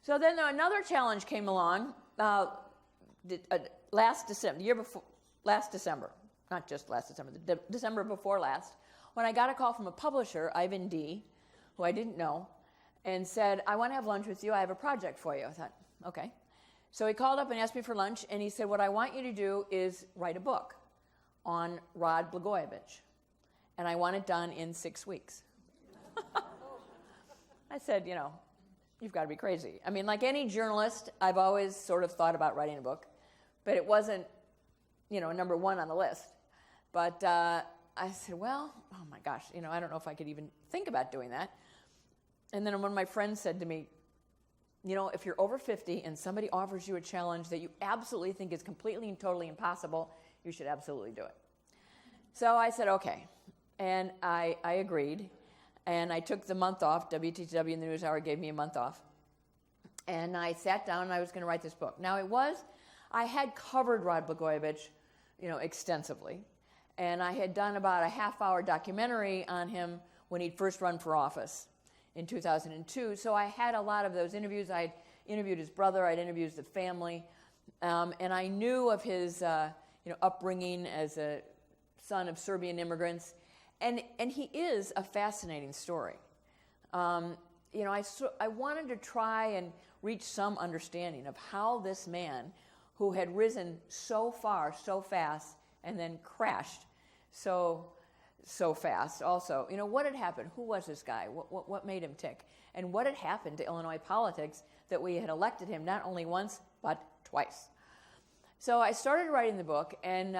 So then another challenge came along last December, the year before, last December, not just last December, the December before last, when I got a call from a publisher, Ivan D., who I didn't know, and said, I want to have lunch with you. I have a project for you. I thought, okay. So he called up and asked me for lunch, and he said, what I want you to do is write a book on Rod Blagojevich, and I want it done in 6 weeks. I said, you know, you've got to be crazy. I mean, like any journalist, I've always sort of thought about writing a book, but it wasn't, you know, number one on the list. But I said, well, oh my gosh, you know, I don't know if I could even think about doing that. And then one of my friends said to me, you know, if you're over 50 and somebody offers you a challenge that you absolutely think is completely and totally impossible, you should absolutely do it. So I said, okay. And I agreed. And I took the month off. WTW and the NewsHour gave me a month off. And I sat down and I was going to write this book. Now I had covered Rod Blagojevich, you know, extensively. And I had done about a half-hour documentary on him when he'd first run for office in 2002. So I had a lot of those interviews. I'd interviewed his brother. I'd interviewed the family. And I knew of his you know, upbringing as a son of Serbian immigrants. And he is a fascinating story. You know, I wanted to try and reach some understanding of how this man, who had risen so far, so fast, and then crashed so fast also. You know, what had happened? Who was this guy? What made him tick? And what had happened to Illinois politics that we had elected him not only once, but twice? So I started writing the book, and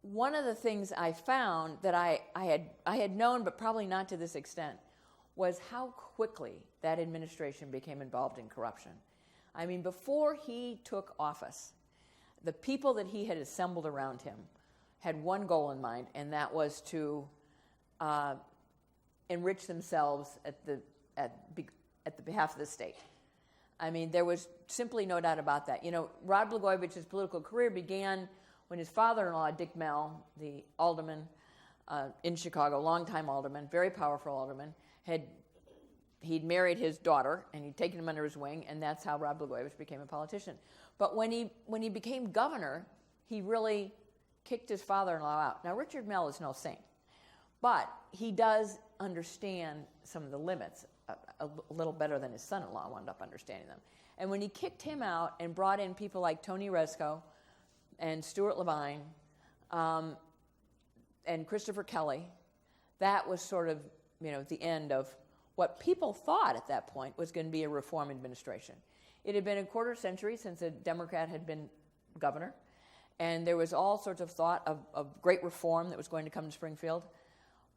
one of the things I found that I had known, but probably not to this extent, was how quickly that administration became involved in corruption. I mean, before he took office, the people that he had assembled around him had one goal in mind, and that was to enrich themselves at the behalf of the state. I mean, there was simply no doubt about that. You know, Rod Blagojevich's political career began when his father-in-law, Dick Mell, the alderman in Chicago, longtime alderman, very powerful alderman, he'd married his daughter, and he'd taken him under his wing, and that's how Rod Blagojevich became a politician. But when he became governor, he really kicked his father-in-law out. Now, Richard Mell is no saint, but he does understand some of the limits a little better than his son-in-law wound up understanding them. And when he kicked him out and brought in people like Tony Rezko and Stuart Levine and Christopher Kelly, that was sort of, you know, the end of what people thought at that point was going to be a reform administration. It had been a quarter century since a Democrat had been governor, and there was all sorts of thought of great reform that was going to come to Springfield.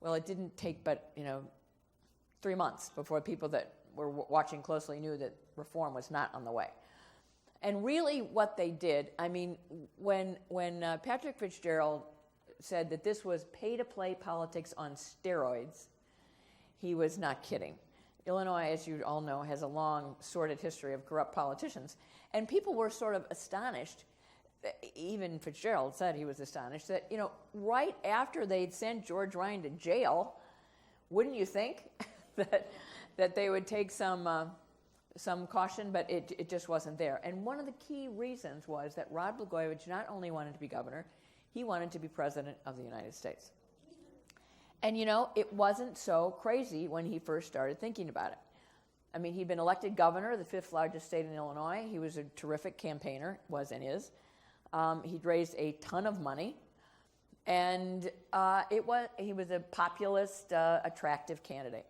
Well, it didn't take but, you know, 3 months before people that were watching closely knew that reform was not on the way. And really what they did, I mean, when Patrick Fitzgerald said that this was pay-to-play politics on steroids, he was not kidding. Illinois, as you all know, has a long, sordid history of corrupt politicians. And people were sort of astonished, even Fitzgerald said he was astonished, that, you know, right after they'd sent George Ryan to jail, wouldn't you think that they would take some caution, but it just wasn't there. And one of the key reasons was that Rod Blagojevich not only wanted to be governor, he wanted to be president of the United States. And, you know, it wasn't so crazy when he first started thinking about it. I mean, he'd been elected governor of the fifth largest state in Illinois. He was a terrific campaigner, was and is. He'd raised a ton of money. And he was a populist, attractive candidate.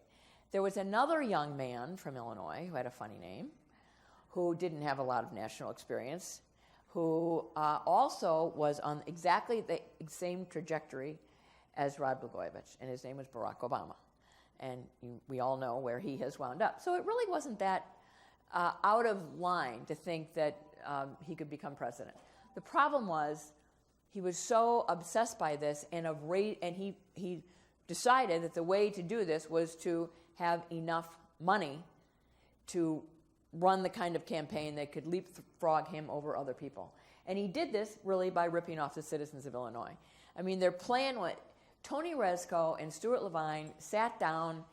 There was another young man from Illinois who had a funny name, who didn't have a lot of national experience, who also was on exactly the same trajectory as Rod Blagojevich, and his name was Barack Obama. And we all know where he has wound up. So it really wasn't that out of line to think that he could become president. The problem was he was so obsessed by this, and he decided that the way to do this was to have enough money to run the kind of campaign that could leapfrog him over other people. And he did this really by ripping off the citizens of Illinois. I mean, their plan was, Tony Rezko and Stuart Levine sat down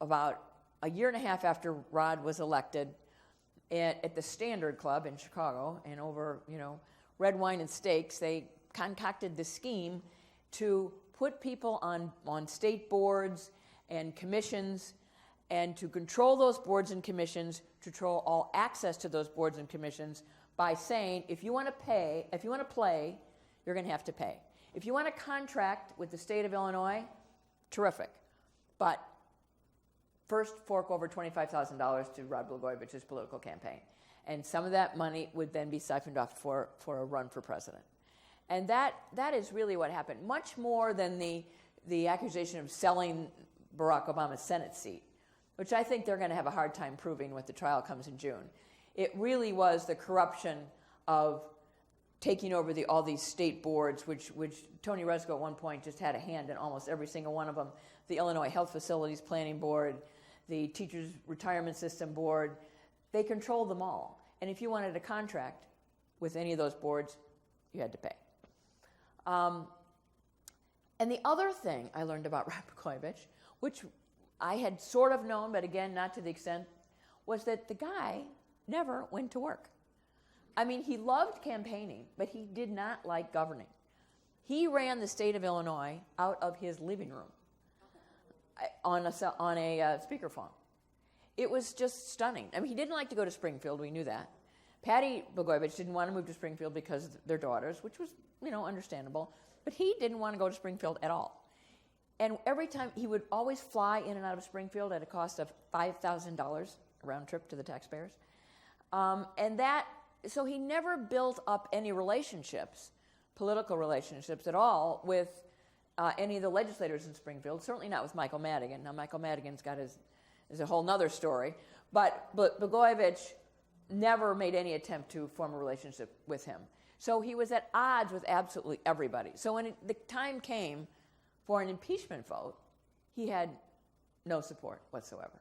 about a year and a half after Rod was elected, at the Standard Club in Chicago, and over, red wine and steaks, they concocted the scheme to put people on state boards and commissions, and to control those boards and commissions, to control all access to those boards and commissions by saying, if you want to play, you're going to have to pay. If you want to contract with the state of Illinois, terrific. But first fork over $25,000 to Rod Blagojevich's political campaign. And some of that money would then be siphoned off for a run for president. And that is really what happened, much more than the accusation of selling Barack Obama's Senate seat, which I think they're going to have a hard time proving when the trial comes in June. It really was the corruption of taking over all these state boards, which Tony Rezko at one point just had a hand in almost every single one of them. The Illinois Health Facilities Planning Board, the Teachers Retirement System Board, they controlled them all. And if you wanted a contract with any of those boards, you had to pay. And the other thing I learned about Rod Blagojevich, which I had sort of known, but again, not to the extent, was that the guy never went to work. I mean, he loved campaigning, but he did not like governing. He ran the state of Illinois out of his living room on a speakerphone. It was just stunning. I mean, he didn't like to go to Springfield. We knew that. Patty Blagojevich didn't want to move to Springfield because of their daughters, which was, understandable. But he didn't want to go to Springfield at all. And every time, he would always fly in and out of Springfield at a cost of $5,000 round trip to the taxpayers. So he never built up any relationships, political relationships at all, with any of the legislators in Springfield, certainly not with Michael Madigan. Now, Michael Madigan's got is a whole nother story. But Blagojevich never made any attempt to form a relationship with him. So he was at odds with absolutely everybody. So when the time came for an impeachment vote, he had no support whatsoever.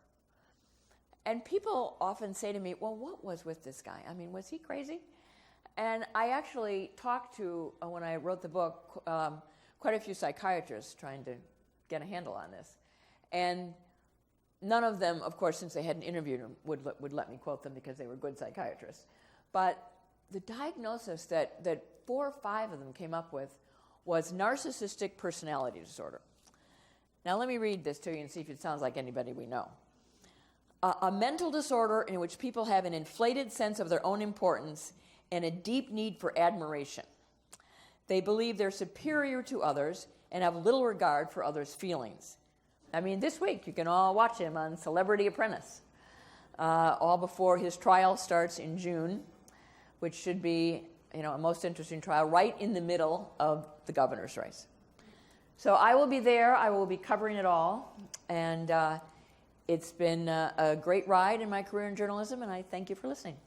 And people often say to me, well, what was with this guy? I mean, was he crazy? And I actually talked to, when I wrote the book, quite a few psychiatrists trying to get a handle on this. And none of them, of course, since they hadn't interviewed him, would let me quote them because they were good psychiatrists. But the diagnosis that 4 or 5 of them came up with was narcissistic personality disorder. Now let me read this to you and see if it sounds like anybody we know. A mental disorder in which people have an inflated sense of their own importance and a deep need for admiration. They believe they're superior to others and have little regard for others' feelings. I mean, this week you can all watch him on Celebrity Apprentice, all before his trial starts in June, which should be, a most interesting trial right in the middle of the governor's race. So I will be there. I will be covering it all, and it's been a great ride in my career in journalism, and I thank you for listening.